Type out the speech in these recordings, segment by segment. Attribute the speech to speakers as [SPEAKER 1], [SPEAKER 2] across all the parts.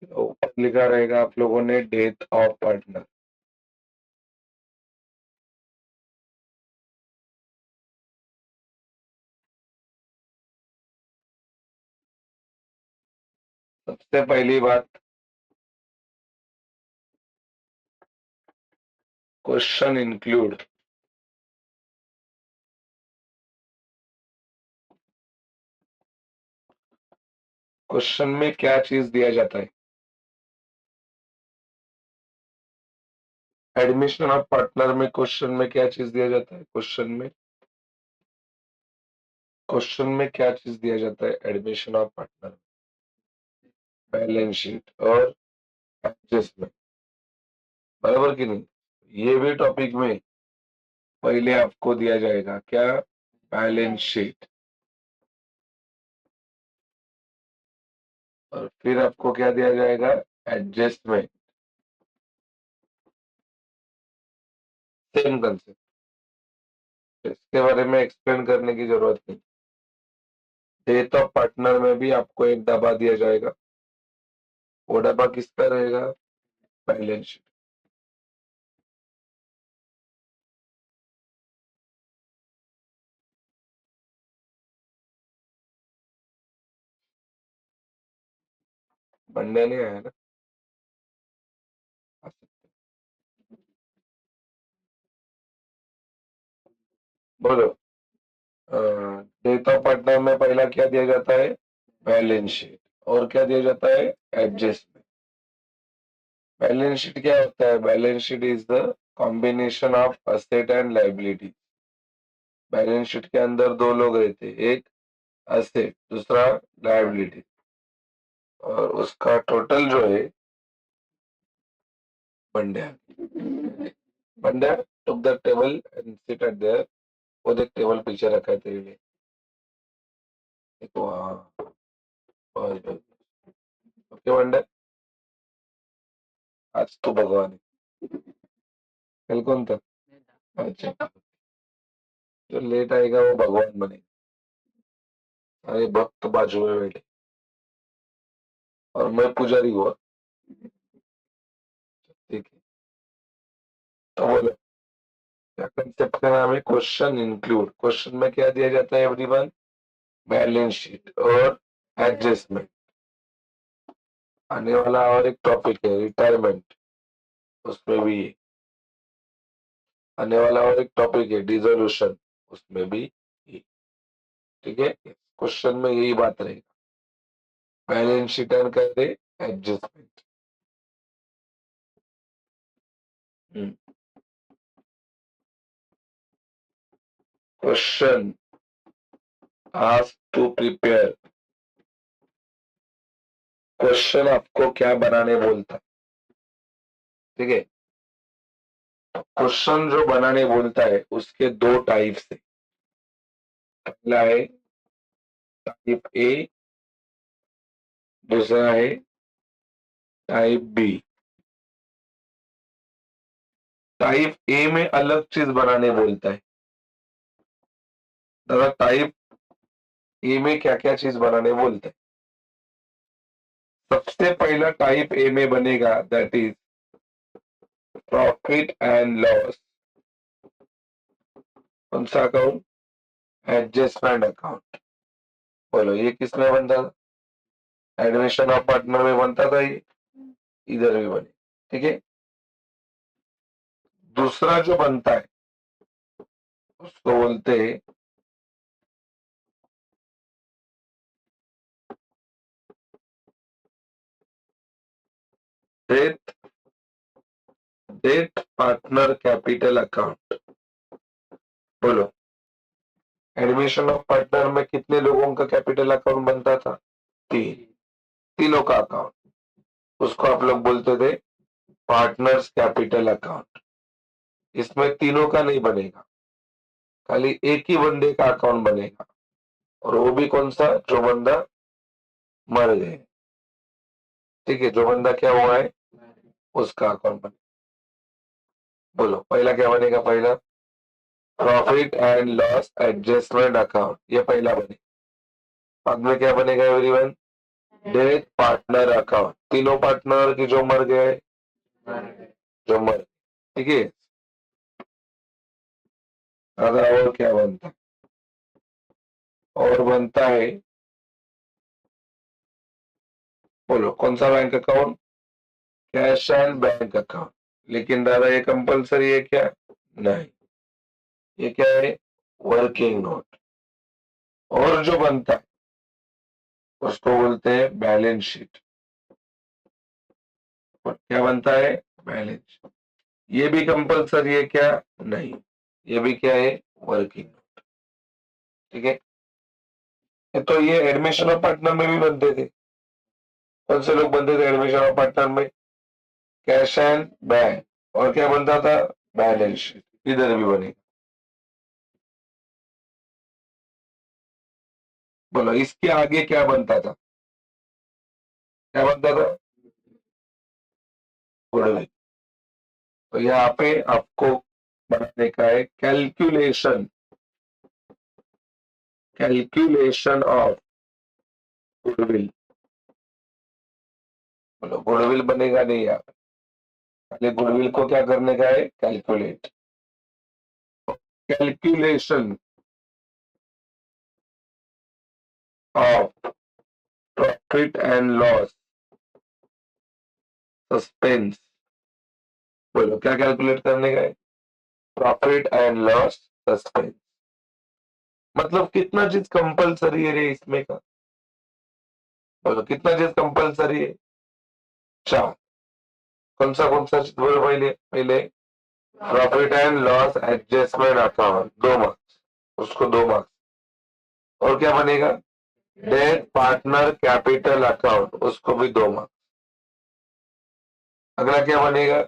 [SPEAKER 1] ऊपर लिखा रहेगा आप लोगों ने डेथ ऑफ पार्टनर। सबसे पहली बात, क्वेश्चन इंक्लूड। क्वेश्चन में क्या चीज दिया जाता है? एडमिशन ऑफ पार्टनर में क्वेश्चन में क्या चीज दिया जाता है? क्वेश्चन में क्या चीज दिया जाता है admission of partner? Balance sheet और एडजस्टमेंट, बराबर कि नहीं? ये भी टॉपिक में पहले आपको दिया जाएगा क्या? Balance sheet. और फिर आपको क्या दिया जाएगा? एडजस्टमेंट। सेम कंसेप्ट, इसके बारे में एक्सप्लेन करने की जरूरत नहीं। डेथ ऑफ पार्टनर में भी आपको एक डब्बा दिया जाएगा, वो डब्बा किसका रहेगा? Balance sheet. मंडे नहीं आया ना? बोलो। डेथ ऑफ पार्टनर में पहला क्या दिया जाता है? Balance sheet. और क्या दिया जाता है? एडजस्टमेंट। बैलेंस शीट क्या होता है? Balance sheet is the combination of asset and liability. Balance sheet के अंदर दो लोग रहते हैं, एक असेट, दूसरा लाइबिलिटी, और उसका टोटल जो है, बंड्या बंड्या took the table and sit at there. वो देख, टेबल पीछे रखा है तेरे लिए। देखो, हाँ, बस बस। ओके बंड्या, आज तो भगवान है। कल कौन था? अच्छा, जो लेट आएगा वो भगवान बनेगा। अरे भक्त बाजू में बैठे और मैं पुजारी हुआ। ठीक है, तो बोलो, क्या कंसेप्ट का नाम है? Question include. क्वेश्चन में क्या दिया जाता है एवरीवन? बैलेंस शीट और एडजस्टमेंट। आने वाला और एक टॉपिक है रिटायरमेंट, उसमें भी ये। आने वाला और एक टॉपिक है डिसोल्यूशन, उसमें भी ये। ठीक है, क्वेश्चन में यही बात रहेगा, बैलेंस शीट एंड कर दे adjustment. Question asked to prepare. Question आपको क्या बनाने बोलता है? ठीक है, क्वेश्चन जो बनाने बोलता है उसके दो टाइप्स है। पहला है टाइप ए, दूसरा है टाइप बी। टाइप ए में अलग चीज बनाने बोलता है। दादा, टाइप ए में क्या क्या चीज बनाने बोलता है? सबसे पहला टाइप ए में बनेगा, that is profit and loss. कौन सा अकाउंट? Adjustment account. बोलो, ये किसमें बनता था? एडमिशन ऑफ पार्टनर में बनता था ये, इधर भी बने। ठीक है, दूसरा जो बनता है उसको बोलते हैं death death partner capital account. बोलो, एडमिशन ऑफ पार्टनर में कितने लोगों का कैपिटल अकाउंट बनता था? तीन। तीनों का अकाउंट, उसको आप लोग बोलते थे पार्टनर्स कैपिटल अकाउंट। इसमें तीनों का नहीं बनेगा, खाली एक ही बंदे का अकाउंट बनेगा, और वो भी कौन सा? जो बंदा मर गए। ठीक है, जो बंदा क्या हुआ है उसका अकाउंट बनेगा। बोलो, पहला क्या बनेगा? पहला profit and loss adjustment account, ये पहला बनेगा। बाद में क्या बनेगा एवरीवन? डेथ पार्टनर अकाउंट, तीनों पार्टनर की जो मर गए, जो मर, ठीक है। दादा और क्या बनता है? और बनता है, बोलो कौन सा bank account? Cash and bank account. लेकिन दादा ये कंपलसरी है क्या? नहीं, ये क्या है? Working note. और जो बनता है उसको बोलते हैं बैलेंस शीट। और क्या बनता है? Balance sheet. ये भी कंपलसरी है क्या? नहीं, ये भी क्या है? वर्किंग नोट, ठीक है। तो ये एडमिशन ऑफ पार्टनर में भी बनते थे। कौन से लोग बनते थे एडमिशन ऑफ पार्टनर में? Cash and bank. और क्या बनता था? Balance sheet. इधर भी बनेगा। बोलो इसके आगे क्या बनता था? क्या बनता था? गुडविल। तो यहाँ पे आपको बनाने का है कैलकुलेशन, कैलकुलेशन ऑफ गुडविल। बोलो गुडविल बनेगा नहीं यार, पहले गुडविल को क्या करने का है? Calculate. Calculation of profit and loss suspense. बोलो क्या कैलकुलेट करने का है? Profit and loss suspense. मतलब कितना चीज कंपलसरी है रे इसमें का? बोलो कितना चीज कंपलसरी है? चार। कौन सा चीज बोलो पहले? पहले profit and loss adjustment account, 2 marks, उसको 2 मार्क्स। और क्या बनेगा? डेट पार्टनर कैपिटल अकाउंट, उसको भी 2 मार्क्स। अगला क्या बनेगा?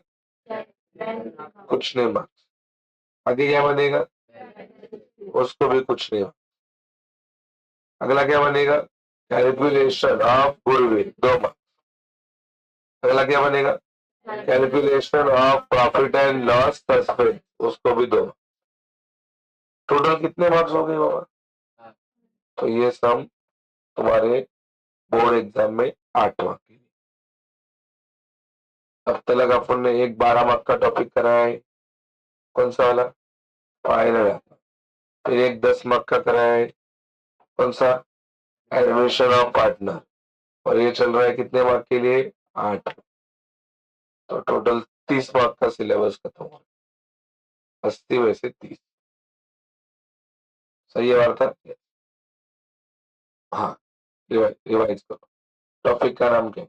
[SPEAKER 1] कुछ नहीं मार्क्स। आगे क्या बनेगा? उसको भी कुछ नहीं। अगला क्या बनेगा? Calculation of goodwill, 2 marks. अगला क्या बनेगा? Calculation of profit and loss suspense, उसको भी 2। टोटल कितने मार्क्स हो गए बाबा? तो ये सम तुम्हारे बोर्ड एग्जाम में 8 मार्क के लिए। अब तक अपन ने एक 12 मार्क का टॉपिक कराया है। कौन सा वाला? फाइनल। फिर एक 10 मार्क का कराया है। कौन सा? Admission of partner. और ये चल रहा है कितने मार्क के लिए? 8। तो टोटल 30 मार्क का सिलेबस खत्म हो। 80 में से 30। सही है वार्ता? हाँ, रिवाइज करो। टॉपिक का नाम क्या?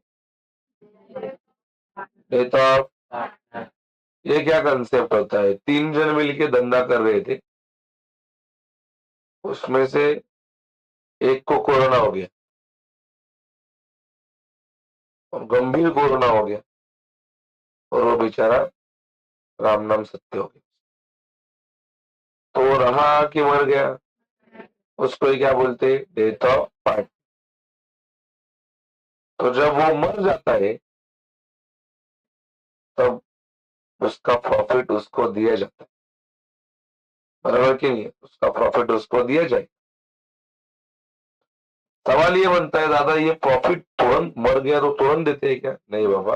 [SPEAKER 1] Death of. ये क्या कंसेप्ट होता है? 3 जन मिलके धंधा कर रहे थे, उसमें से एक को कोरोना हो गया और गंभीर कोरोना हो गया, और वो बेचारा राम नाम सत्य हो गया। तो वो रहा कि मर गया, उसको ही क्या बोलते? Death of part. तो जब वो मर जाता है तब उसका प्रॉफिट उसको दिया जाता है, बराबर कि नहीं? उसका प्रॉफिट उसको दिया जाए। सवाल ये बनता है दादा ये प्रॉफिट तुरंत मर गया तो तुरंत देते हैं क्या? नहीं बाबा,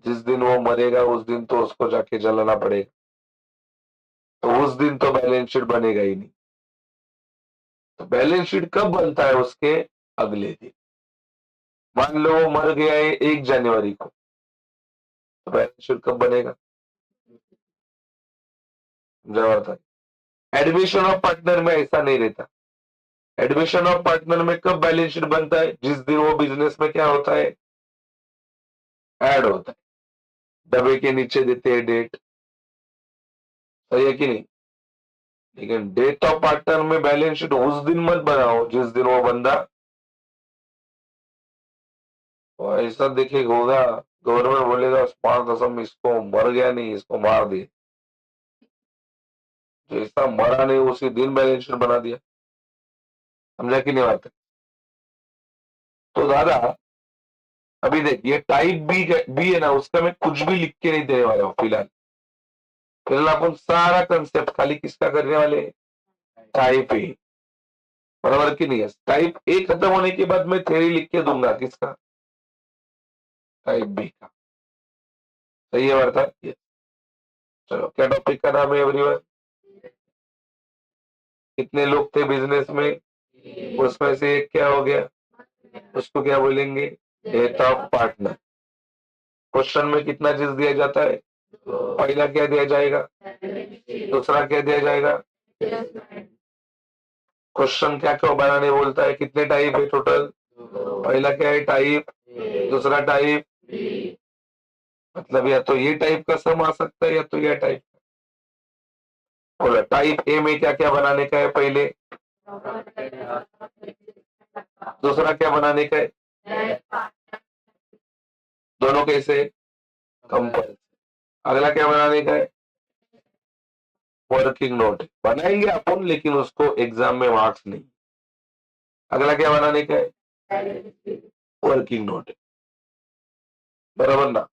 [SPEAKER 1] जिस दिन वो मरेगा उस दिन तो उसको जाके जलाना पड़ेगा, तो उस दिन तो बैलेंस शीट बनेगा ही नहीं। तो बैलेंस शीट कब बनता है? उसके अगले दिन। मान लो वो मर गया है 1 जनवरी को, तो बैलेंस शीट कब बनेगा? जबरदस्त। एडमिशन ऑफ पार्टनर में ऐसा नहीं रहता। एडमिशन ऑफ पार्टनर में कब बैलेंस शीट बनता है? जिस दिन वो बिजनेस में क्या होता है? ऐड होता है। डब्बे के नीचे देते हैं डेट। सही है कि नहीं? लेकिन डेट ऑफ पार्टनर में बैलेंस शीट उस दिन मत बनाओ जिस दिन वो बंदा, और ऐसा देखिए होगा, गवर्नमेंट बोलेगा पांच दशम इसको मर गया नहीं, इसको मार दिए। जैसा मरा नहीं उसी दिन बैलेंस शीट बना दिया। समझा कि नहीं बात? तो दादा अभी देख, ये टाइप बी है ना, उसका मैं कुछ भी लिख के नहीं देने वाला हूँ फिलहाल। फिलहाल अपन सारा कंसेप्ट खाली किसका करने वाले? Type A. बराबर कि नहीं है? टाइप ए खत्म होने के बाद मैं थ्योरी लिख के दूंगा, किसका? टाइप बी का। सही है वार्ता? Yes. चलो, क्या टॉपिक का नाम है एवरीवन? कितने लोग थे बिजनेस में? उसमें से एक क्या हो गया? उसको क्या बोलेंगे? Death of partner. क्वेश्चन में कितना चीज दिया जाता है? पहला क्या दिया जाएगा? दूसरा क्या दिया जाएगा? क्वेश्चन क्या क्यों बनाने बोलता है? कितने टाइप है टोटल? पहला क्या है? टाइप। दूसरा टाइप, मतलब या तो ये टाइप का सम आ सकता है या तो ये टाइप। बोला टाइप ए में क्या क्या बनाने का है पहले? दूसरा क्या बनाने का है? दोनों कैसे? कंपल्सरी। अगला क्या बनाने का है? वर्किंग नोट बनाएंगे अपन, लेकिन उसको एग्जाम में मार्क्स नहीं। अगला क्या बनाने का है? Working note. बराबर ना?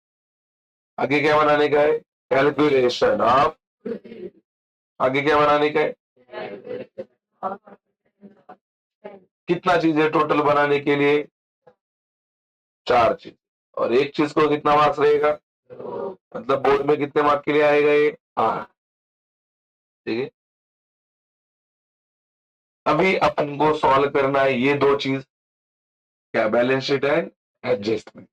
[SPEAKER 1] आगे क्या बनाने का है? Calculation of. आगे क्या बनाने का है? कितना चीज है टोटल बनाने के लिए? 4 चीज। और एक चीज को कितना मार्क्स रहेगा? मतलब बोर्ड में कितने मार्क के लिए आएगा ये? 8। ठीक है। अभी अपन को सॉल्व करना है ये 2 चीज, क्या? Balance sheet and adjustment.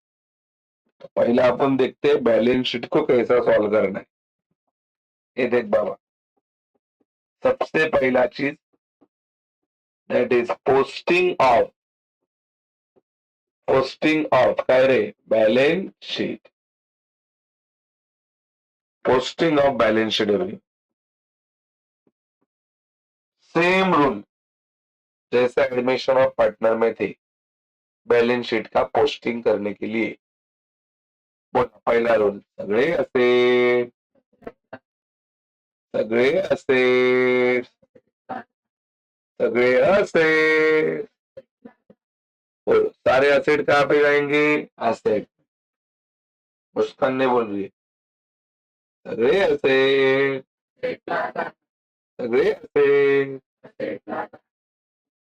[SPEAKER 1] तो पहला अपन देखते हैं बैलेंस शीट को कैसा सॉल्व करना है। ये देख बाबा, सबसे पहला चीज दैट इज पोस्टिंग ऑफ काय रे? Balance sheet. Posting of balance sheet every. Same rule जैसे एडमिशन ऑफ पार्टनर में थे, बैलेंस शीट का पोस्टिंग करने के लिए। बोला पहिला रूल, सगळे असे, सगळे असे, सगळे असे। बोलो सारे एसेट कहाँ पे जाएंगे? एसेट। मुस्कान ने बोल रही है सगळे असेट, सगळे असेट।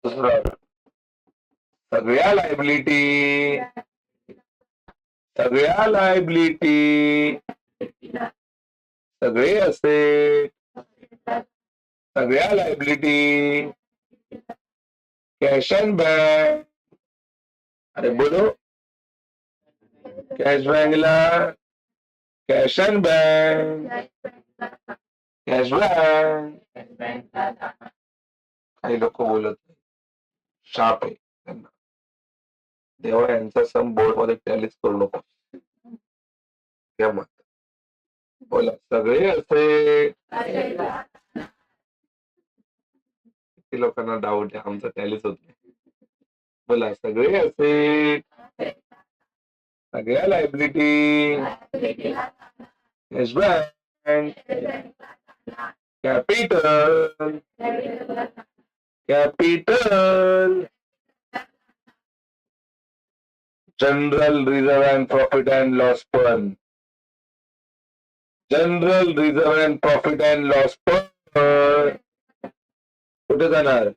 [SPEAKER 1] दूसरा, सगळ्या लायबिलिटी, सगळ्या लायबिलिटी, सगळे असेट, सगळ्या लायबिलिटी, कैश एंड बैंक। अरे बोलो, कैश बैंकला, cash and bank, cash bank. काही लोक बोलत नाही, शाप आहे त्यांना. तेव्हा यांचा सम बोर्ड मध्ये टॅलीच करू नको. क्या मत? बोला सगळे असे. किती लोकांना डाऊट आहे आमचं टॅलीच होत नाही. बोला सगळे असे, सगळ्या liability, yes bank, capital, capital, general reserve and profit and loss पण, general reserve and profit and loss पण कुठे जाणार?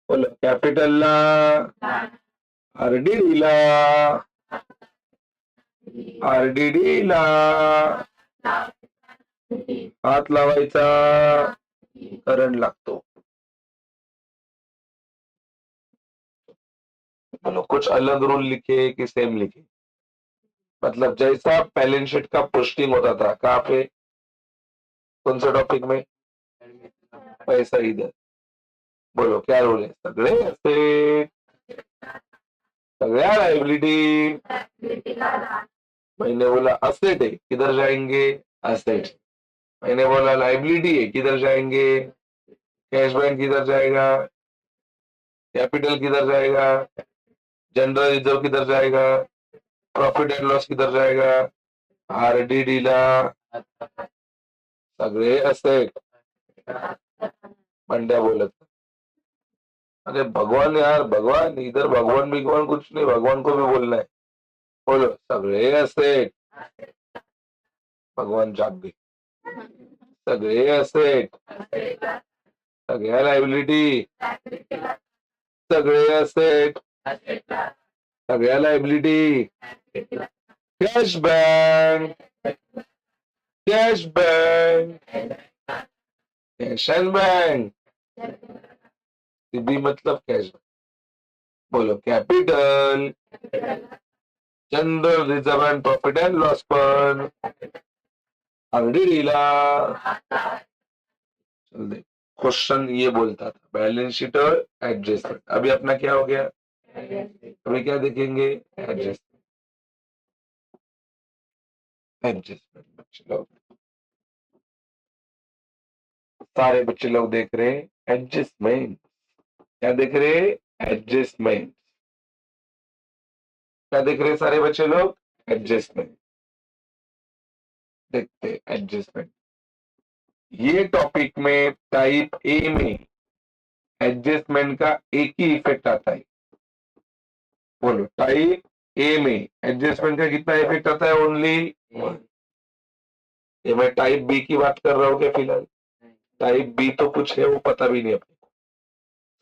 [SPEAKER 1] बोला कॅपिटलला, आरडीडीला, आरडीडीला हात लावायचा, करंट लागतो. बोलो कुछ अलग रूल लिखे कि सेम लिखे? मतलब जैसा बैलेंस शीट का पोस्टिंग होता था कहाँ पे, कौन से टॉपिक में? पैसा इधर। बोलो क्या रूल है? सगळे असेट, सगळ्या लायबिलिटी। मैंने बोला असेट है, किधर जाएंगे? असेट। मैंने बोला लायबिलिटी है, किधर जाएंगे? कैश बैंक किधर जाएगा? कैपिटल किधर जाएगा? जनरल रिजर्व किधर जाएगा? प्रॉफिट एंड लॉस किधर जाएगा? आरडीडी ला, सगळे असेट। मंड्या बोलत, अरे भगवान यार, भगवान इधर, भगवान भगवान कुछ नहीं, भगवान को भी बोलना है। बोलो सगळे असेट, भगवान जाग गए, सगळे असेट, सगळ्या लायबिलिटी, सगळे असेट, सगळ्या liability, cash bank, cash bank, cash and bank, CB मतलब कैश। बोलो capital, general reserve and profit and loss पर ऑलरेडी ढीला। चल दे, क्वेश्चन ये बोलता था बैलेंस शीट और एडजस्टमेंट। अभी अपना क्या हो गया, अभी क्या देखेंगे, एडजस्टमेंट। एडजस्टमेंट बच्चे लोग, सारे बच्चे लोग देख रहे हैं एडजस्टमेंट। क्या देख रहे हैं, एडजस्टमेंट। क्या देख रहे हैं सारे बच्चे लोग, एडजस्टमेंट। देखते एडजस्टमेंट। ये टॉपिक में टाइप ए में एडजस्टमेंट का एक ही इफेक्ट आता है। बोलो टाइप ए में एडजस्टमेंट का कितना इफेक्ट आता है, ओनली वन। ये मैं टाइप बी की बात कर रहा हूँ क्या फिलहाल, टाइप बी तो कुछ है वो पता भी नहीं अपने को।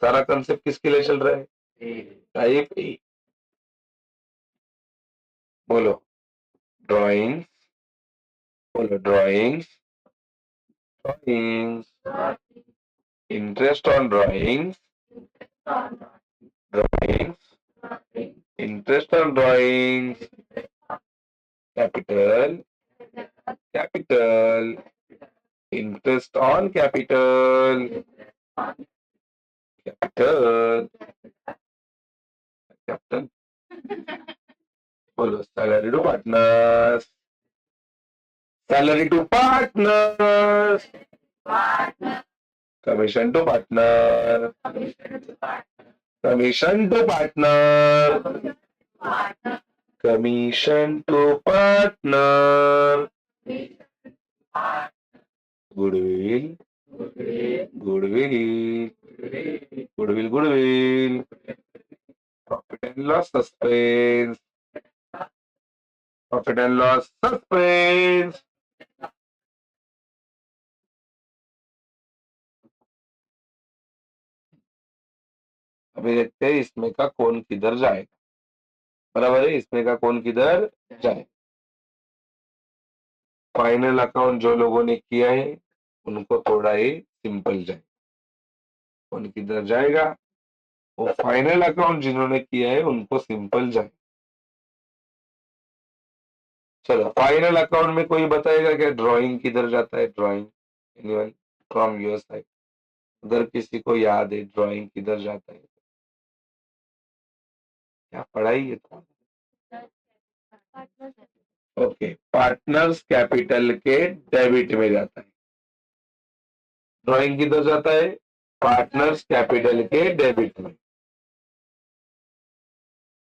[SPEAKER 1] सारा कंसेप्ट किसके लिए चल रहा है, टाइप ए। बोलो ड्राइंग्स, बोलो drawings, drawings, interest on drawings, drawings, interest on drawings, capital, capital, interest on capital, capital, capital. बोलो salary to partners, salary to partners, commission to partner, commission to partner, commission to partner, goodwill, goodwill, goodwill, goodwill, profit and loss suspense, profit and loss suspense. अभी देखते हैं इसमें का कौन किधर जाएगा, बराबर है, इसमें का कौन किधर जाए। फाइनल अकाउंट जो लोगों ने किया है उनको थोड़ा ही सिंपल जाए, कौन किधर जाएगा, वो फाइनल अकाउंट जिन्होंने किया है उनको सिंपल जाए। चलो फाइनल अकाउंट में कोई बताएगा क्या ड्राइंग किधर जाता है, drawing, anyone from your side, अगर किसी को याद है ड्राइंग किधर जाता है। क्या पढ़ाई है तो, ओके, पार्टनर्स कैपिटल के डेबिट में जाता है। ड्राइंग किधर जाता है, पार्टनर्स कैपिटल के डेबिट में।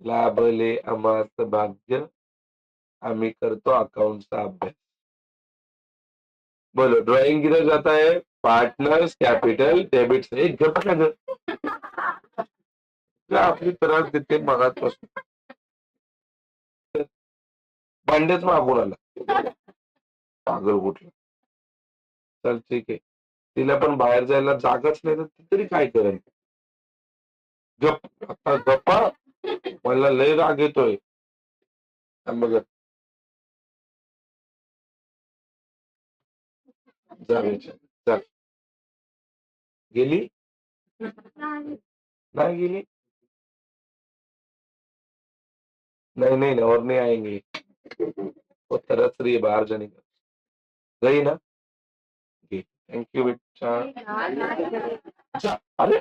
[SPEAKER 1] लाभले अमास भाग्य आम्ही करतो अकाउंटचा अभ्यास। बोलो ड्राइंग किधर जाता है, पार्टनर्स कैपिटल डेबिट से। एक गप का घर क्या आपली त्रास देते मगाचपासून, भांडेच मागून आला पागल कुठला। चल ठीक आहे, तिला पण बाहेर जायला जागाच नाही तर ती तरी काय करेल। गप आता गप्पा, मला लय राग येतोय। बघ जा बेटा, जा। गेली नहीं गेली, नहीं नहीं और नहीं आएंगे, वो तरस रही है बाहर जाने का, गई ना, थैंक यू बेटा। जा, अरे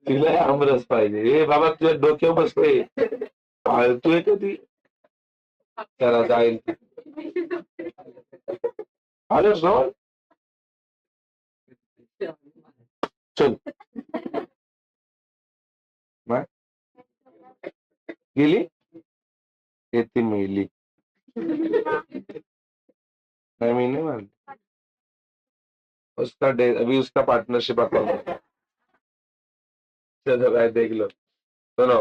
[SPEAKER 1] तिला आमरस पाहिजे, ए बाबा तुझ्या डोक्यावर बसते, फालतू आहे का ती, त्याला जाईल। अरे सोड, चल मैं गेली, येते मेली, नहीं मैं नहीं मान, उसका अभी उसका पार्टनरशिप अकाउंट, चलो भाई देख लो। सुनो,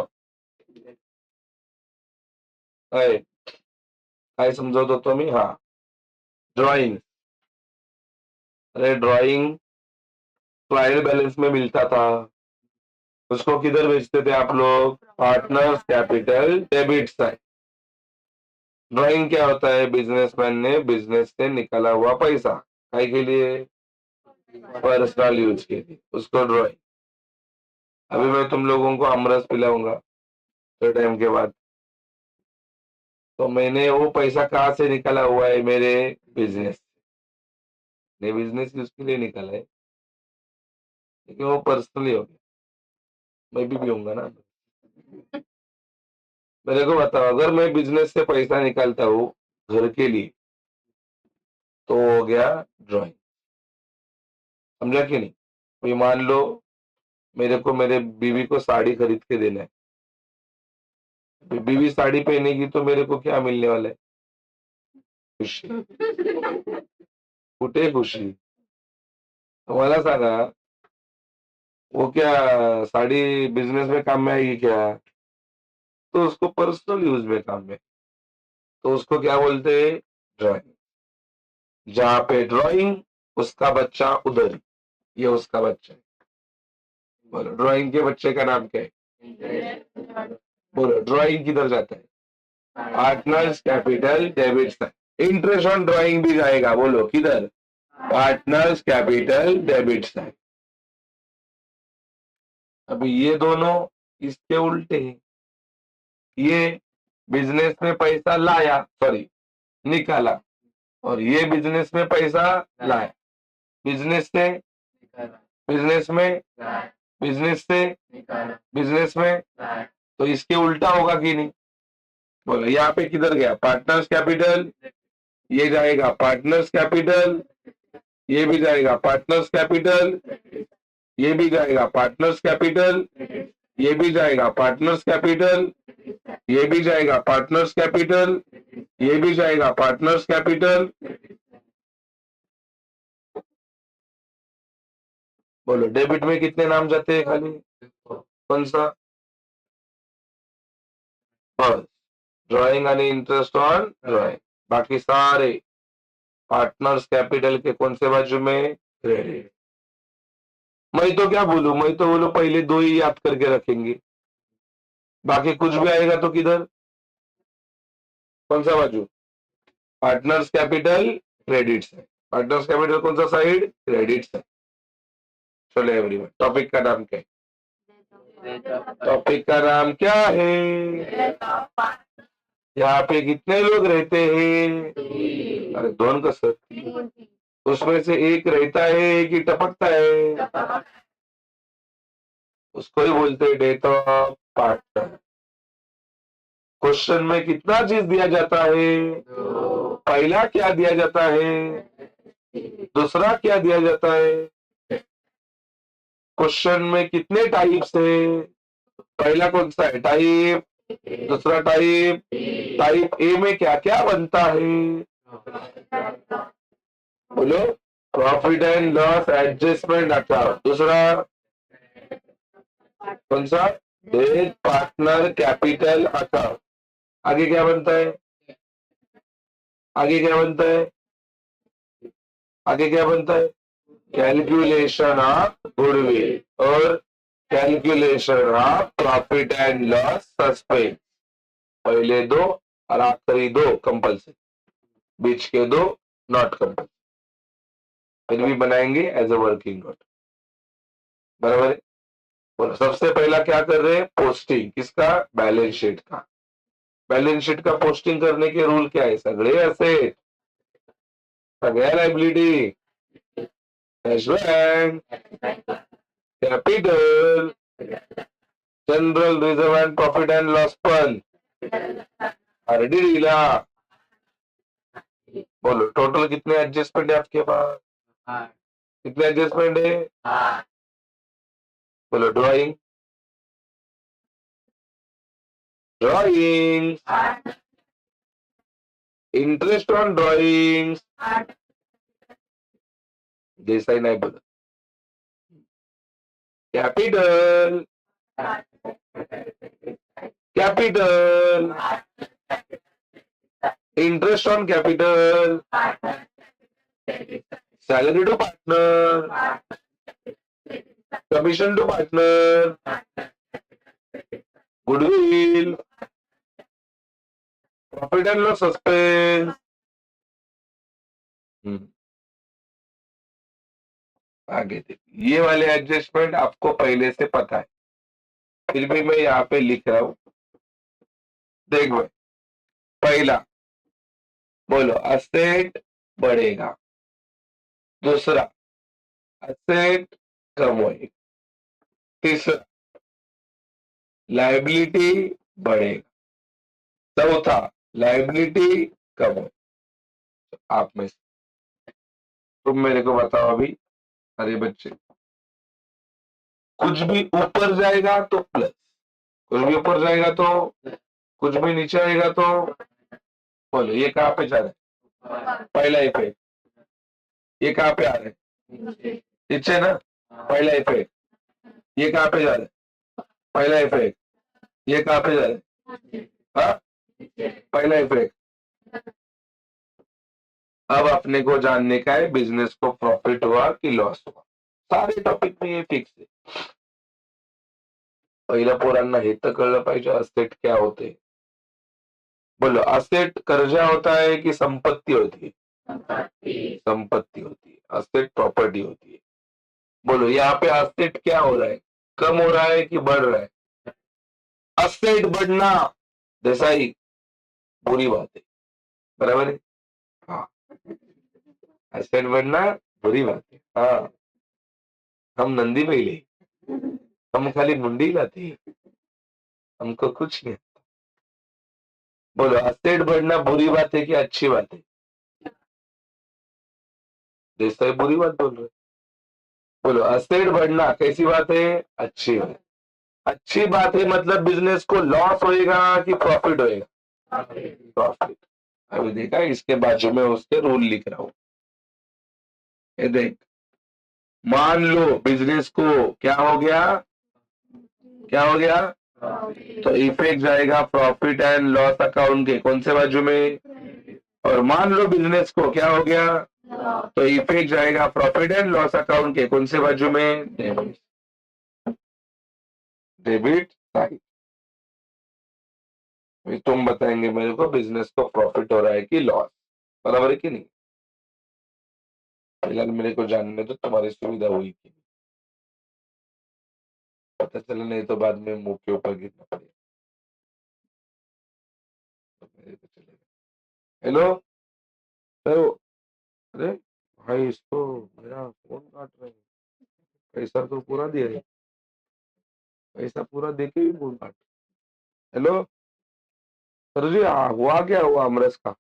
[SPEAKER 1] अरे काय समजवत होतो मी? हा, ड्राइंग. अरे ड्राइंग ट्रायल बैलेंस में मिलता था, उसको किधर बेचते थे आप लोग? Partners capital debit side. Drawing क्या होता है? बिजनेसमैन ने बिजनेस से निकाला हुआ पैसा, काय के लिए? पर्सनल यूज के लिए, उसको ड्राइंग. अभी मैं तुम लोगों को आमरस पिलाऊंगा थोड़े टाइम के बाद, तो मैंने वो पैसा कहाँ से निकाला हुआ है? मेरे बिजनेस. ने बिजनेस यूज के लिए निकाला है, लेकिन वो पर्सनली हो गया. मैं भी पीऊंगा ना. मेरे को बताओ, अगर मैं बिजनेस से पैसा निकालता हूँ घर के लिए, तो हो गया ड्राइंग. समझा कि नहीं? अभी मान लो मेरे को मेरे बीवी को साड़ी खरीद के देना है. बीवी साड़ी पहनेगी तो मेरे को क्या मिलने वाला है? खुशी. कुठे खुशी? मला सांगा, वो क्या साड़ी बिजनेस में काम में आएगी क्या? तो उसको पर्सनल यूज में काम में, तो उसको क्या बोलते हैं? ड्राइंग. जहां पे ड्राइंग, उसका बच्चा उधर, ये उसका बच्चा है. बोलो ड्राइंग के बच्चे का नाम क्या है? बोलो ड्राइंग किधर जाता है? Partners capital debit side. Interest on drawing भी जाएगा, बोलो किधर? Partners capital debit side. अभी ये दोनों इसके उल्टे हैं. ये बिजनेस में पैसा लाया, सॉरी निकाला, और ये बिजनेस में पैसा लाया. बिजनेस से, बिजनेस में, बिजनेस से, बिजनेस में, तो इसके उल्टा होगा कि नहीं? बोलो यहाँ पे किधर गया? पार्टनर्स कैपिटल, ये जाएगा पार्टनर्स कैपिटल, ये भी जाएगा पार्टनर्स कैपिटल, ये भी जाएगा पार्टनर्स कैपिटल, ये भी जाएगा पार्टनर्स कैपिटल, ये भी जाएगा पार्टनर्स कैपिटल, ये भी जाएगा पार्टनर्स कैपिटल. बोलो डेबिट में कितने नाम जाते हैं खाली? कौन सा? बस ड्राइंग आणि इंटरेस्ट ऑन ड्राइंग. बाकी सारे पार्टनर्स कैपिटल के कौन से बाजू में? क्रेडिट. मैं तो क्या बोलूं? मैं तो बोलूं पहले दो ही याद करके रखेंगे, बाकी कुछ भी आएगा तो किधर? कौन सा बाजू? Partners capital credit side. Partners capital कौन सा साइड? Credit side. चलो एवरीवन, टॉपिक का नाम क्या है? टॉपिक का नाम क्या है? यहाँ पे कितने लोग रहते हैं? अरे दोन कसर. उसमें से एक रहता है कि टपकता है? उसको ही बोलते हैं डेथ ऑफ पार्टनर. क्वेश्चन में कितना चीज दिया जाता है? पहला क्या दिया जाता है? दूसरा क्या दिया जाता है? क्वेश्चन में कितने टाइप्स है? पहला कौन सा है? टाइप. दूसरा टाइप. टाइप ए में क्या क्या बनता है? बोलो. Profit and loss adjustment account. दूसरा कौन सा? Dead partner capital account. आगे क्या बनता है? आगे क्या बनता है? आगे क्या बनता है? कैलकुलेशन ऑफ गुडविल और calculation of profit and loss suspense. पहले दो और आखिरी दो कंपल्सरी, बीच के दो नॉट कंपल्सरी. फिर भी बनाएंगे एज अ वर्किंग नोट. बराबर है? बोलो सबसे पहला क्या कर रहे हैं? पोस्टिंग. किसका? बैलेंस शीट का. बैलेंस शीट का पोस्टिंग करने के रूल क्या है? सगळे असेट, सगळ्या liability, cash bank, capital, general reserve and profit and loss fund, आरडी डीला. बोलो टोटल कितने एडजस्टमेंट है आपके पास? कितने एडजस्टमेंट है? बोलो drawing. Drawing. Interest on drawing. जैसा ही नहीं बोला. Capital. Capital. Interest on capital, salary to partner, commission to partner, goodwill, profit and loss suspense. आगे देखिए, ये वाले एडजस्टमेंट आपको पहले से पता है, फिर भी मैं यहाँ पे लिख रहा हूं। देख भाई, पहला बोलो असेट बढ़ेगा, दूसरा असेट कम होएगा, तीसरा लायबिलिटी बढ़ेगा, चौथा लायबिलिटी कम होएगा। आप में से तुम मेरे को बताओ अभी, अरे बच्चे, कुछ भी ऊपर जाएगा तो प्लस, कुछ भी ऊपर जाएगा तो, कुछ भी नीचे आएगा तो, बोलो ये कहाँ पे जा रहा है? पहला इफेक्ट। ये कहाँ पे आ रहा है? नीचे ना, पहला इफेक्ट। ये कहाँ पे जा रहा है? पहला इफेक्ट। ये कहाँ पे जा रहा है? हाँ, पहला इफेक्ट। अब अपने को जानने का है बिजनेस को प्रॉफिट हुआ कि लॉस हुआ। सारे टॉपिक में ये फिक्स आहे. पहिल्या पोरांना हे तर कळलं पाहिजे असेट क्या होते. बोलो असेट कर्जा होता है कि संपत्ति होती है? संपत्ति होती है. असेट प्रॉपर्टी होती है. बोलो यहाँ पे असेट क्या हो रहा है? कम हो रहा है कि बढ़ रहा है? असेट बढ़ना देसाई बुरी बात है, बराबर है. हाँ, असेट बढ़ना बुरी बात है. हाँ, हम नंदी पहले, हम खाली मुंडी लाते, हमको कुछ नहीं. बोलो असेट बढ़ना बुरी बात है कि अच्छी बात है? देसाई बुरी बात बोल रहे. बोलो असेट बढ़ना कैसी बात है? अच्छी बात. अच्छी बात है मतलब बिजनेस को लॉस होएगा कि प्रॉफिट होएगा? प्रॉफिट. अभी देखा इसके बाजू में उसके रूल लिख रहा हूं. ये देख, मान लो बिजनेस को क्या हो गया, क्या हो गया, तो इफेक्ट जाएगा प्रॉफिट एंड लॉस अकाउंट के कौन से बाजू में, और मान लो बिजनेस को क्या हो गया, तो इफेक्ट जाएगा प्रॉफिट एंड लॉस अकाउंट के कौन से बाजू में, डेबिट. Debit side. तुम बताएंगे मेरे को बिजनेस को प्रॉफिट हो रहा है कि लॉस, बराबर है कि नहीं. फिलहाल मेरे को जानने तो तुम्हारी सुविधा हुई कि नहीं. पता चला नहीं तो बाद में मुंह के ऊपर गिरना पड़ेगा. तो मेरे को चलेगा. Hello sir. अरे भाई इसको मेरा फोन काट रहे हैं. पैसा तो पूरा दिया है, पैसा पूरा दे के भी फोन काट. हेलो सर जी, हुआ क्या हुआ अमरस का?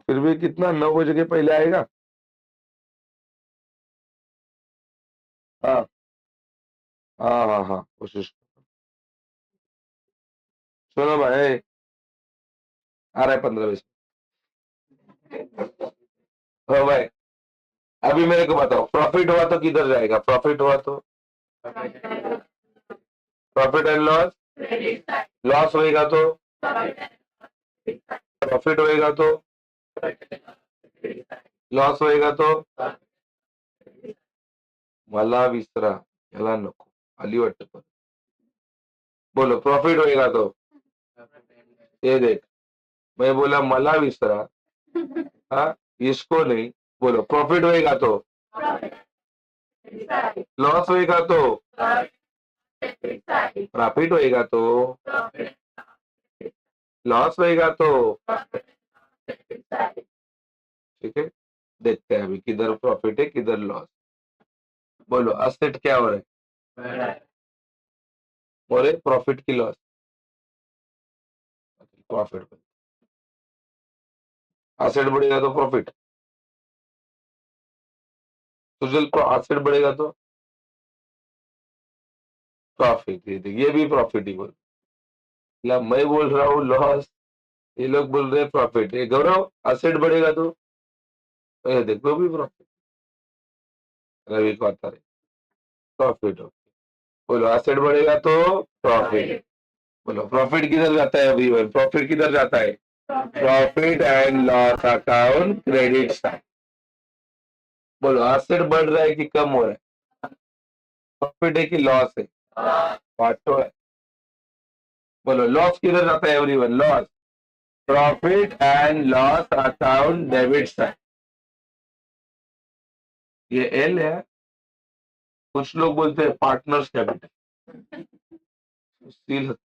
[SPEAKER 1] फिर भी कितना 9 बजे के पहले आएगा? हाँ हाँ हाँ हाँ, कोशिश. सुनो भाई, आ रहा है 15-20. हो भाई, अभी मेरे को बताओ प्रॉफिट हुआ तो किधर जाएगा? प्रॉफिट हुआ तो प्रॉफिट एंड लॉस. लॉस होएगा तो प्रॉफिट होएगा तो लॉस होएगा तो मला विसरा, याला नको आली वाटत पण. बोलो प्रॉफिट होएगा तो, ये देख, मैं बोला मला विसरा. हाँ, इसको नहीं. बोलो प्रॉफिट होएगा तो, लॉस होएगा तो, प्रॉफिट होएगा तो, लॉस होएगा तो. ठीक है, देखते हैं अभी किधर प्रॉफिट है किधर लॉस. बोलो असेट क्या हो रहा है? बोले प्रॉफिट की लॉस. प्रॉफिट. असेट बढ़ेगा तो प्रॉफिट. सुजल को असेट बढ़ेगा तो प्रॉफिट. ये भी प्रॉफिट ही बोल. मैं बोल रहा हूँ लॉस, ये लोग बोल रहे हैं प्रॉफिट. ये गौरव असेट बढ़ेगा तो, ये देखो भी प्रॉफिट. रवि को आता है प्रॉफिट हो. बोलो असेट बढ़ेगा तो प्रॉफिट, बोलो प्रॉफिट किधर जाता है एवरीवन? प्रॉफिट किधर जाता है? Profit and loss account credit side. बोलो एसेट बढ़ रहा है कि कम हो रहा है? प्रॉफिट है कि लॉस है? पार्टो है। बोलो लॉस किधर जाता है everyone? Loss. Profit and loss account debit side. ये एल है। कुछ लोग बोलते हैं पार्टनर्स कैपिटल स्टील होते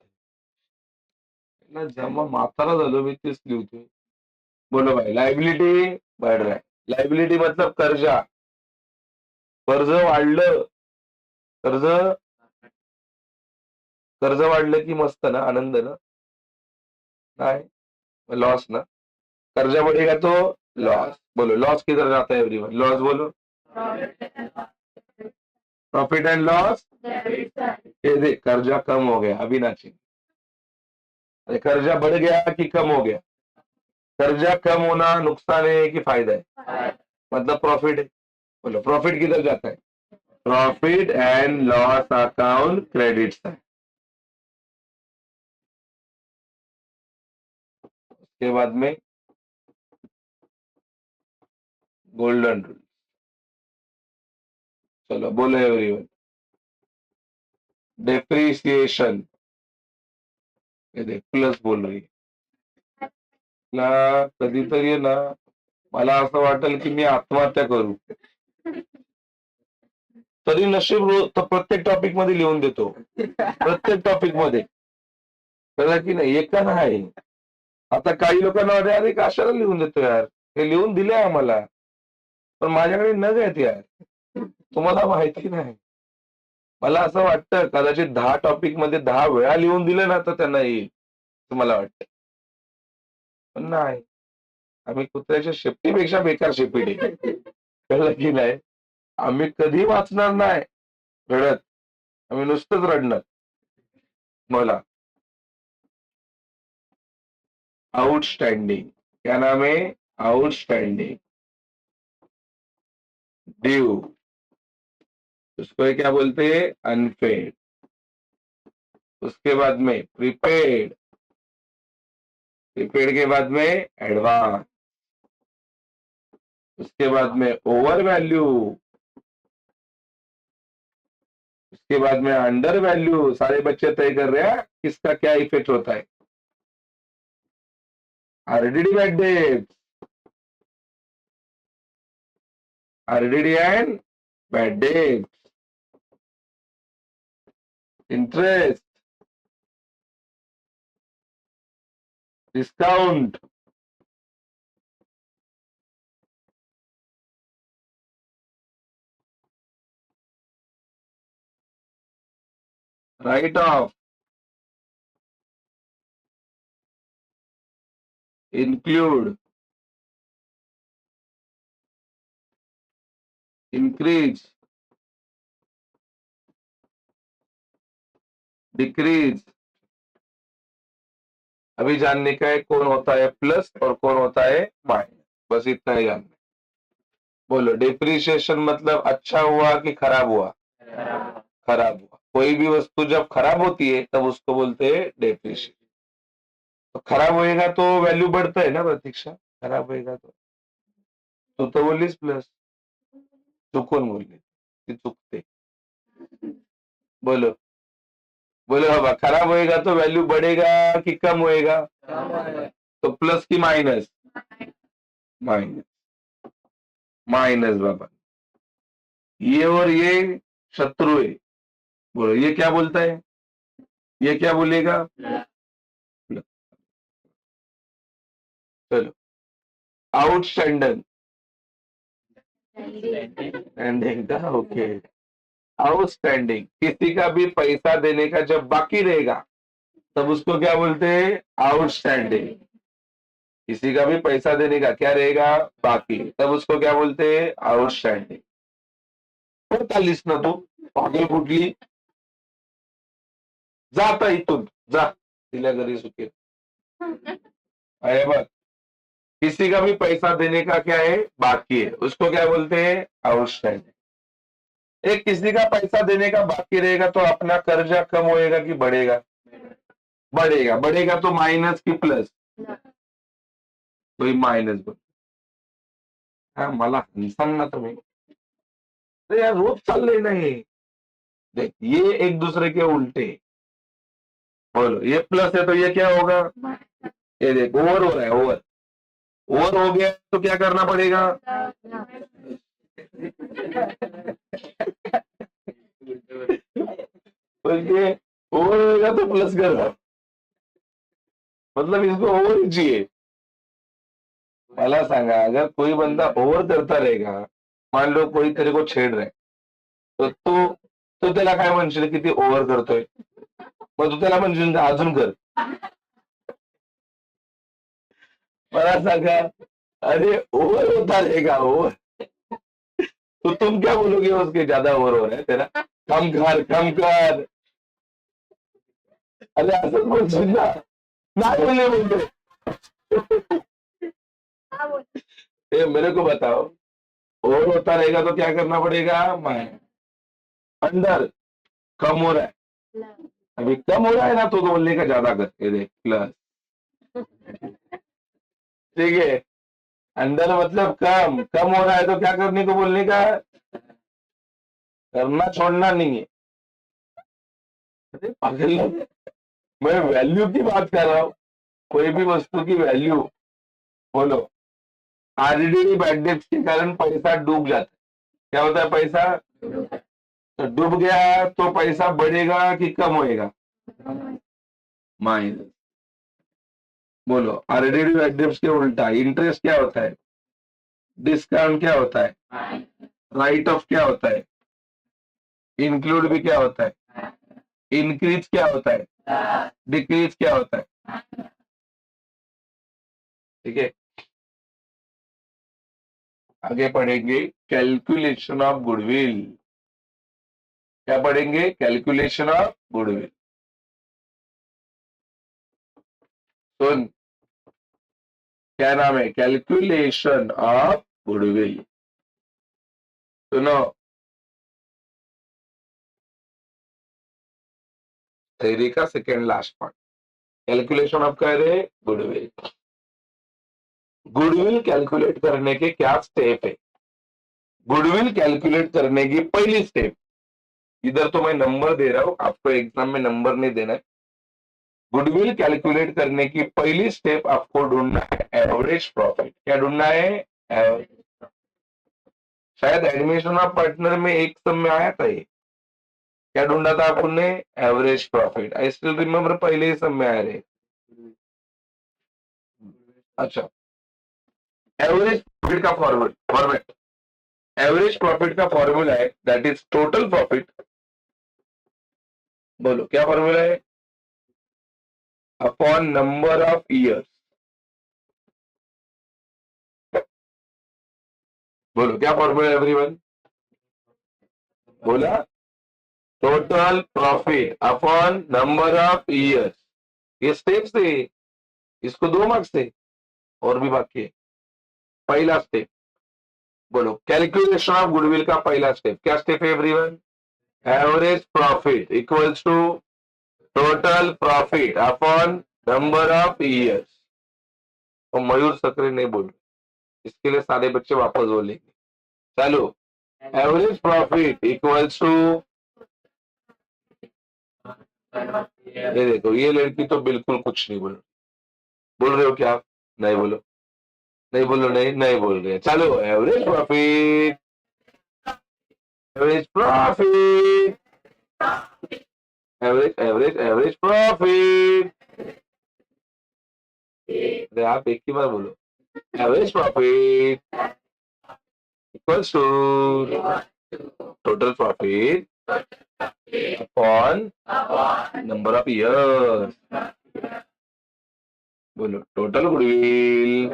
[SPEAKER 1] ना जेव्हा म्हातारा झालो मी तेच लिहितोय. बोलो भाई लायबिलिटी बढ़ रहा है. लायबिलिटी मतलब कर्जा. कर्ज वाढलं. कर्ज कर्ज वाढलं की मस्त ना, आनंद ना? नाही लॉस ना. कर्जा बढ़ेगा तो लॉस. बोलो लॉस किधर जाता है एवरीवन? लॉस बोलो. Profit and loss. ये देख कर्जा कम हो गया अविनाशी. अरे कर्जा बढ़ गया कि कम हो गया? कर्जा कम होना नुकसान है कि फायदा है? मतलब प्रॉफिट है. बोलो प्रॉफिट किधर जाता है? Profit and loss account credit है. उसके बाद में गोल्डन रूल. चलो बोलो एवरीवन. डेप्रिसिएशन. ये देख प्लस बोल रही है ना. कधीतरी आहे ना मला असं वाटेल की मी आत्महत्या करू. तरी नशीब तर प्रत्येक टॉपिक मध्ये लिहून देतो. प्रत्येक टॉपिक मध्ये. कळलं की नाही? एका नाही. आता काही लोकांना वाटतं अरे कशाला लिहून देतो यार. हे लिहून दिलंय आम्हाला. पण माझ्याकडे नग आहेत यार. तुम्हाला माहिती नाही. मला असं वाटतं कदाचित 10 टॉपिक मध्ये 10 वेळा लिहून दिलं ना तर त्यांना येईल. असं मला वाटतं. पण नाही. आम्ही कुत्र्याच्या शेपटीपेक्षा बेकार शेपटी. कळलं की नाही? आम्ही कधी वाचणार नाही रडत. आम्ही नुसतंच रडणार. मला आउटस्टैंडिंग. क्या नाम है? आउटस्टैंडिंग. ड्यू. उसको क्या बोलते हैं? अनपेड. उसके बाद में प्रीपेड. प्रीपेड के बाद में एडवांस. उसके बाद में ओवर वैल्यू. उसके बाद में अंडर वैल्यू. सारे बच्चे तय कर रहे हैं किसका क्या इफेक्ट होता है. RDD bad debt. RDD and bad debt. Interest. Discount. Right of. Include. Increase. Decrease. अभी जानने का है कौन होता है प्लस और कौन होता है माइनस. बस इतना ही जानना. बोलो डिप्रिसिएशन मतलब अच्छा हुआ कि खराब हुआ? खराब हुआ. कोई भी वस्तु जब खराब होती है तब उसको बोलते हैं डेप्रिसिएशन. तो खराब होएगा तो वैल्यू बढ़ता है ना प्रतीक्षा. खराब होएगा तो बोलीस प्लस. चुकून बोलली ती चुकते. बोलो. बोलो बाबा खराब होएगा तो वैल्यू बढ़ेगा कि कम होएगा? तो प्लस की माइनस? माइनस. माइनस बाबा. ये और ये शत्रु है. बोलो ये क्या बोलता है? ये क्या बोलेगा? चलो आउटस्टैंडिंग. एंडिंग का ओके. आउटस्टैंडिंग किसी का भी पैसा देने का जब बाकी रहेगा तब उसको क्या बोलते हैं? आउटस्टैंडिंग. किसी का भी पैसा देने का क्या रहेगा? बाकी. तब उसको क्या बोलते हैं? आउटस्टैंडिंग. पडतालीस ना तू पागल कुठली. जा आता इथून जा. तिला घरी सुखेल. अरे बघ किसी का भी पैसा देने का क्या है? बाकी है. उसको क्या बोलते हैं? आउटस्टैंडिंग. एक किसी का पैसा देने का बाकी रहेगा तो अपना कर्जा कम होएगा कि बढ़ेगा? बढ़ेगा, बढ़ेगा तो माइनस की प्लस, तो माइनस बोल. हा मला सांग ना तुम्ही. अरे यार रोज चाललंय नाही. देख ये एक दूसरे के उल्टे. बोलो ये प्लस है तो ये क्या होगा. ये देख ओवर हो रहा है, ओवर. ओवर हो गया तो क्या करना पड़ेगा. बोलते ओवर होगा तो प्लस करो, मतलब इसको ओवर ही चाहिए. मला सांगा अगर कोई बंदा ओवर करता रहेगा, मान लो कोई तेरे को छेड रहा है, तर तो त्याला काय म्हणशील की ते ओव्हर करतोय, मग तू त्याला म्हणशील अजून कर. मला सांगा अरे ओवर होता रहेगा ओवर, तो तुम क्या बोलोगे उसके ज्यादा ओवर हो रहा है तेरा, कम कर कम कर. अरे असंच बोलशील ना. नाही बोलले बोलतो. मेरे को बताओ ओवर होता रहेगा तो क्या करना पड़ेगा. मैं अंदर कम हो रहा है, अभी कम हो रहा है ना तो बोलने का ज्यादा कर, ये देख प्लस. ठीक है. अंदर मतलब कम, कम हो रहा है तो क्या करने को बोलने का, करना छोड़ना नहीं है. अरे पागल लोग, मैं वैल्यू की बात कर रहा हूँ, कोई भी वस्तु की वैल्यू. बोलो आरडीडी बैड डेट्स के कारण पैसा डूब जाता है. क्या होता है पैसा, तो डूब गया तो पैसा बढ़ेगा कि कम होएगा. माइनस. बोलो आरडीडी बैड डेट्स के उल्टा इंटरेस्ट क्या होता है, डिस्काउंट क्या होता है, राइट ऑफ क्या होता है, इंक्लूड भी क्या होता है, इंक्रीज क्या होता है, डिक्रीज क्या होता है. ठीक है. आगे पढ़ेंगे कैलकुलेशन ऑफ गुडविल. क्या पढ़ेंगे, कैलकुलेशन ऑफ गुडविल. सुन क्या नाम है, कैलकुलेशन ऑफ गुडविल. सुनो थ्योरी का second last part, calculation of कह रहे गुडविल. गुडविल कैलकुलेट करने के क्या स्टेप है. गुडविल कैलकुलेट करने की पहली स्टेप, इधर तो मैं नंबर दे रहा हूं, आपको एग्जाम में नंबर नहीं देना है. गुडविल कैलकुलेट करने की पहली स्टेप आपको ढूंढना है एवरेज प्रॉफिट. क्या ढूंढना है, एवरेज. शायद एडमिशन ऑफ पार्टनर में एक सम में आया था ये. क्या ढूंढा था आपने, average profit. I still remember पहले ही सम में आया रहे. अच्छा एवरेज प्रॉफिट का फॉर्मेट, एवरेज प्रॉफिट का फॉर्मूला है दैट इज टोटल प्रॉफिट. बोलो क्या फॉर्मूला है, अपॉन नंबर ऑफ ईयर्स. बोलो क्या फॉर्मूला है एवरीवन, बोला total profit upon number of years. ये स्टेप से, इसको 2 मार्क्स थे और भी बाकी है. पहला स्टेप बोलो कैलकुलेशन ऑफ गुडविल का पहला स्टेप क्या स्टेप है everyone, average profit equals to total profit upon number of years. तो मयूर सक्रे नहीं बोल रहे, इसके लिए सारे बच्चे वापस बोलेंगे. चलो एवरेज प्रॉफिट इक्वल्स टू, ये देखो ये लड़की तो बिल्कुल कुछ नहीं बोल रहे हो क्या आप, नहीं बोलो, नहीं बोलो, नहीं नहीं बोल रहे. चलो average profit, average profit, average average average profit. अरे आप एक ही बार बोलो, average profit equals to total profit upon number of years. बोलो total goodwill,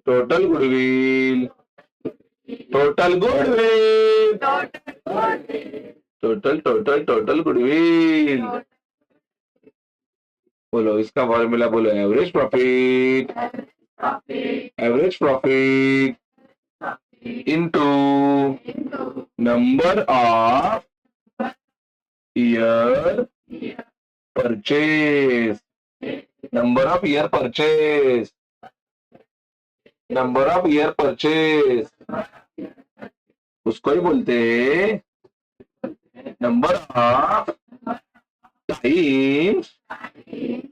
[SPEAKER 1] total goodwill, total goodwill, total total total goodwill. बोलो इसका फॉर्मूला बोलो, average profit, average profit into number of year purchase, number of year purchase, number of year purchase, उसको ही बोलते number of times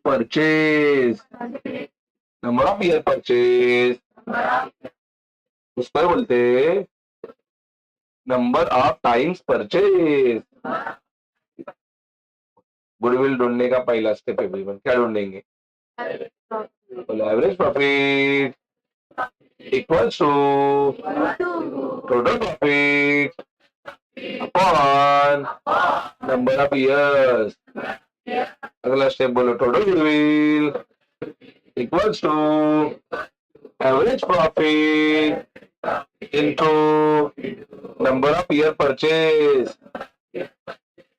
[SPEAKER 1] purchase, number of year purchase, उसको ही बोलते number of times purchase. Goodwill ढूंढने का पहला स्टेप है एवरीवन, क्या ढूंढेंगे? बोलो average profit equals to total profit upon number of years. अगला स्टेप बोलो total goodwill equals to average profit into number of year purchase,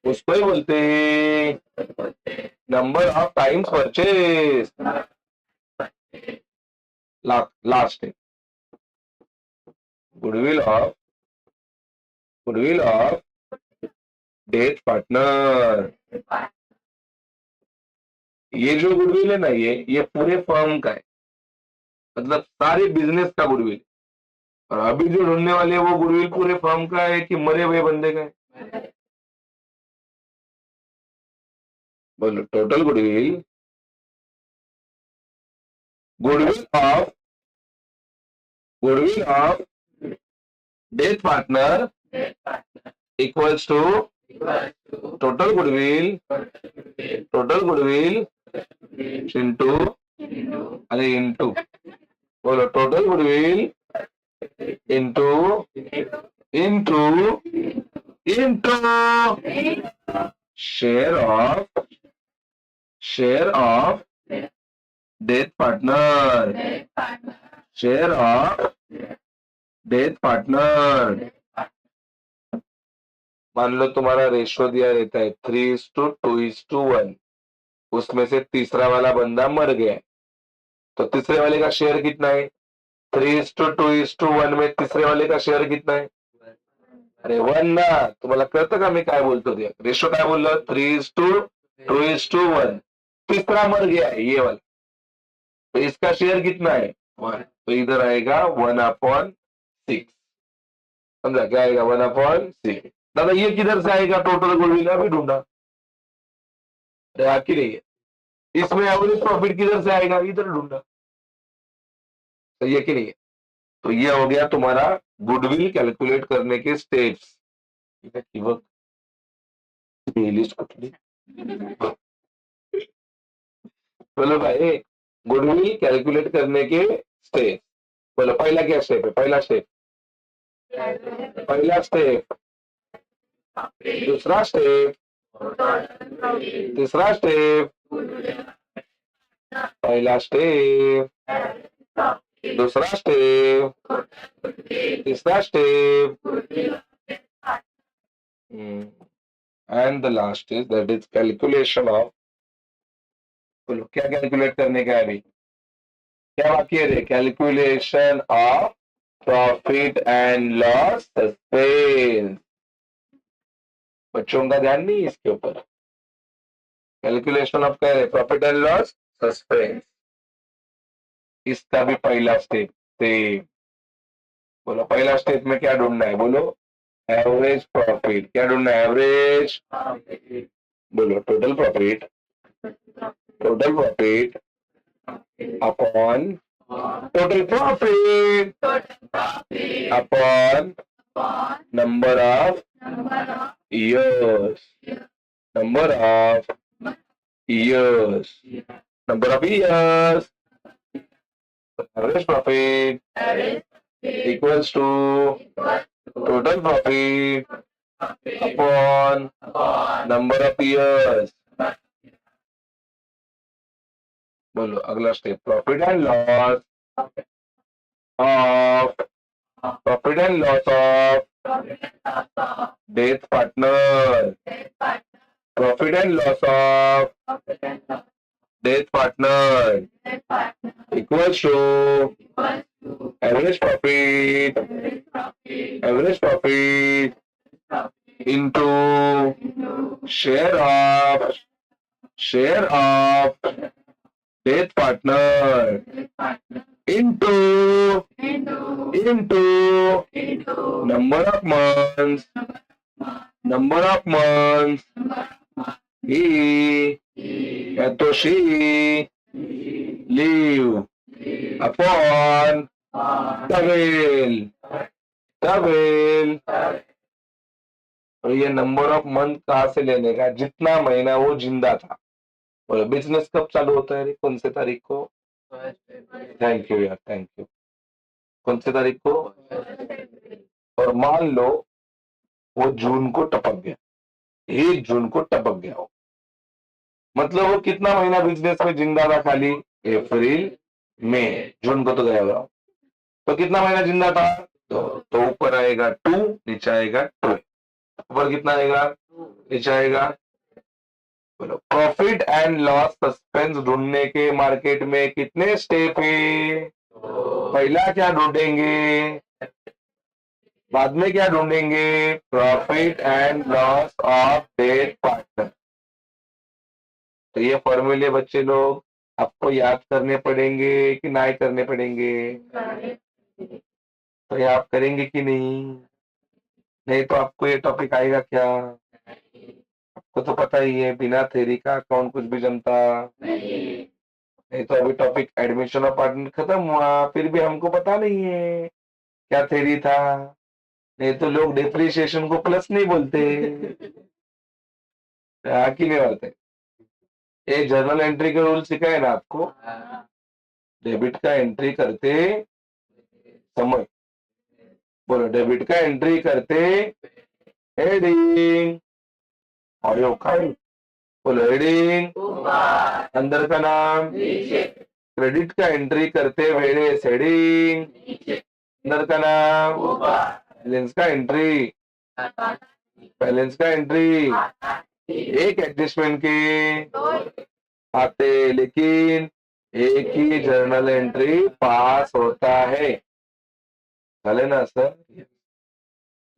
[SPEAKER 1] उसको ही बोलते हैं number of times purchase. Last है गुडविल ऑफ डेथ पार्टनर। ये जो goodwill है ना, ये पूरे फर्म का है, मतलब सारे बिजनेस का गुडविल। और अभी जो ढूंढने वाले वो गुडविल पूरे फर्म का है कि मरे हुए बंदे का है? बोलो total goodwill of death partner equals to total goodwill into, अरे इंटू, बोलो total goodwill into into into share of death partner, share of death partner. मान लो तुम्हारा रेशियो दिया रहता है 3:2:1, उसमें से तीसरा वाला बंदा मर गया, तो तीसरे वाले का शेयर कितना है? 3:2:1 में तीसरे वाले का शेयर कितना है? अरे 1 ना। तुम्हाला कळतं का मी काय बोलतो ते? रेशियो काय बोललो? 3:2:1, तीसरा मर गया है ये वाला, तो इसका शेयर कितना है? 1, तो इधर आएगा 1/6। समझा क्या आएगा? 1/6। दादा ये किधर से आएगा? टोटल गुडविल अभी ढूंढा, आपकी नहीं है। इसमें एवरेज प्रॉफिट किधर से आएगा? इधर ढूंढा, सही है कि नहीं है? तो ये हो गया तुम्हारा गुडविल कैलकुलेट करने के स्टेप्स। बोलो भाई, गुडविल कैलकुलेट करने के स्टेप बोलो। पहला क्या स्टेप है? पहला स्टेप, दूसरा स्टेप, तीसरा स्टेप, पहला स्टेप, दूसरा स्टेप, तीसरा step, and the last is that is calculation of. बोलो क्या कैलकुलेट करने का है अभी? क्या बाकी है? Calculation of profit and loss suspense. बच्चों का ध्यान नहीं है इसके ऊपर। कैलकुलेशन ऑफ क्या है? Profit and loss suspense. इसका भी पहला स्टेप थे। बोलो पहला स्टेप में क्या ढूंढना है? बोलो एवरेज प्रॉफिट। क्या ढूंढना है? एवरेज। बोलो total profit upon total profit upon number of years, number of years, average profit equals to total profit upon number of years। बोलो अगला step, profit and loss of death partner, profit and loss of death partner equals to average profit into share of share of death partner into number of months he या तो she live upon the और ये number of month कहाँ से लेने का, जितना महीना वो जिंदा था। और बिजनेस कब चालू होता है रे, कौन से तारीख को? थैंक यू यार, थैंक यू। कौन से तारीख को? और मान लो वो जून को टपक गया, 1 जून को टपक गया हो, मतलब वो कितना महीना बिजनेस में जिंदा था? खाली अप्रैल मई, जून को तो गया होगा, तो कितना महीना जिंदा था? तो ऊपर आएगा 2, नीचे आएगा 2। ऊपर कितना आएगा, नीचे आएगा। बोलो, प्रॉफिट एंड लॉस सस्पेंस ढूंढने के मार्केट में कितने स्टेप है? पहला क्या ढूंढेंगे, बाद में क्या ढूंढेंगे? Profit and loss of dead partner. तो ये फॉर्मूले बच्चे लोग आपको याद करने पड़ेंगे कि नहीं करने पड़ेंगे? तो ये आप करेंगे कि नहीं? नहीं तो आपको ये टॉपिक आएगा क्या? आपको तो पता ही है, बिना थ्योरी का कौन कुछ भी जमता नहीं। तो अभी टॉपिक एडमिशन ऑफ पार्टनर खत्म हुआ, फिर भी हमको पता नहीं है क्या थ्योरी था। नहीं तो लोग डिप्रिसिएशन को प्लस नहीं बोलते, कि नहीं बोलते? ये जर्नल एंट्री का रूल सिखा है ना आपको, डेबिट का एंट्री करते समय। बोलो, डेबिट का एंट्री करते हेडिंग, ऑडियो का बोलो, हेडिंग अंदर का नाम, क्रेडिट का एंट्री करते वेड़े हेडिंग अंदर का नाम, बैलेंस का एंट्री, एक एडजस्टमेंट के आते, लेकिन एक ही जर्नल एंट्री पास होता है। चले ना सर?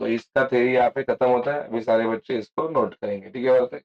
[SPEAKER 1] तो इसका थ्योरी यहाँ पे खत्म होता है। अभी सारे बच्चे इसको नोट करेंगे, ठीक है? बोलते